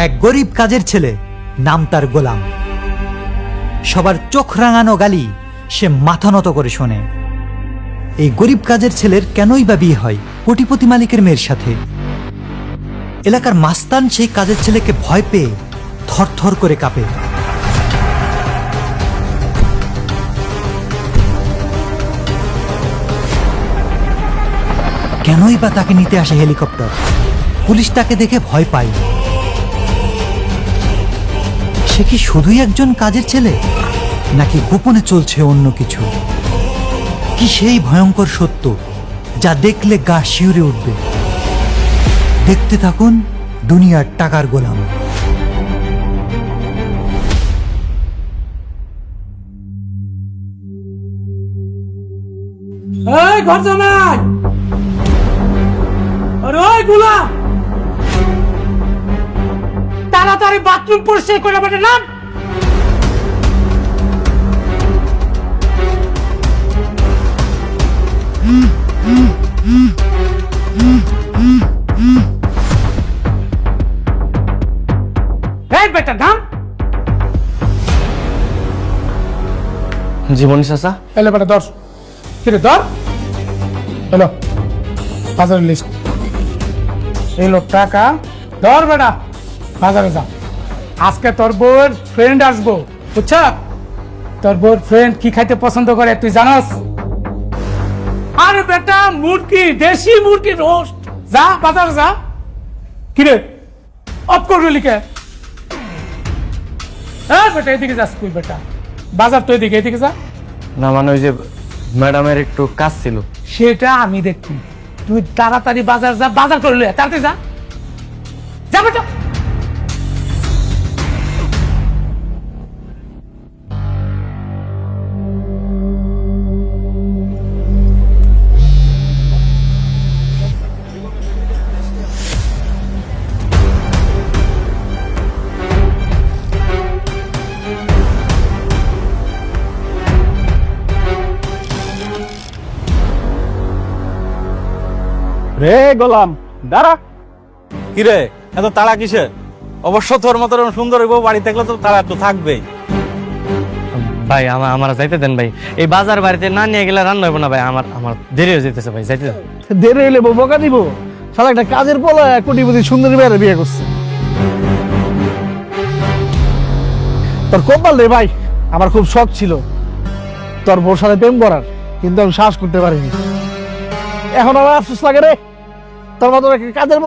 এক গরিব কাজের ছেলে, নাম তার গোলাম। সবার চোখ রাঙানো গালি সে মাথা নত করে শোনে। এই গরিব কাজের ছেলের কেনই বা বিয়ে হয় কোটিপতি মালিকের মেয়ের সাথে? এলাকার মাস্তান সেই কাজের ছেলেকে ভয় পেয়ে থরথর করে কাঁপে। কেনই বা তাকে নিতে আসে হেলিকপ্টার? পুলিশ তাকে দেখে ভয় পায়। সে কি শুধুই একজন কাজের ছেলে, নাকি গোপনে চলছে অন্য কিছু? কি সেই ভয়ঙ্কর সত্য যা দেখলে গা শিউরে উঠবে? দেখতে থাকুন দুনিয়ার টাকার গোলাম। এই ঘর জামাই, আরে ওই গোলাম, তাড়াতাড়ি বাথরুম পরিষ্কার করে বেটে নাম। এই বেটা নাম। জীবনী চাচা, এলে বেটা ধর, কিরে ধর। হ্যালো, বাজারের লিস্ট এলো, টাকা ধর বেটা, বাজারে যা। আজকে তোর বউয়ের ফ্রেন্ড আসবো, বুঝছ? তোর বউয়ের ফ্রেন্ড কি খাইতে পছন্দ করে তুই জানাস? আরে বেটা মুরগি, দেশি মুরগি রোস্ট। যা বাজারে যা। কিরে অফ করবি লিখে? হ্যাঁ বেটা এদিকে যাস তুই, বেটা বাজার তো এদিকে, এদিকে যা। না মানে ওই যে ম্যাডামের একটু কাজ ছিল। সেটা আমি দেখছি, তুই তাড়াতাড়ি বাজার যা, বাজার করে লয়ে তাড়াতাড়ি যা, যা বেটা। রে গোলাম দাঁড়া। কিরে এত তাড়া কিসে? অবশ্য তোর মতো সুন্দর বউ বাড়ি থাকলে তো তাড়া একটু থাকবেই। ভাই আমার যাইতে দেন ভাই, এই বাজার বাড়িতে না নিয়ে গেলে রান্না হইব না ভাই। আমার দেরি হয়ে যেতেছে ভাই, যাইতে দেন। দেরি হইলে বউ বকা দিব? সারা একটা কাজের পোলা কোটিপতি সুন্দরী মেয়ের বিয়ে করছে। তোর কপাল রে ভাই, আমার খুব শখ ছিল তোর বউর সাথে প্রেম করার, কিন্তু আমি সাহস করতে পারিনি। এখন আমার আফসোস লাগে রে, তোর মতো কাজের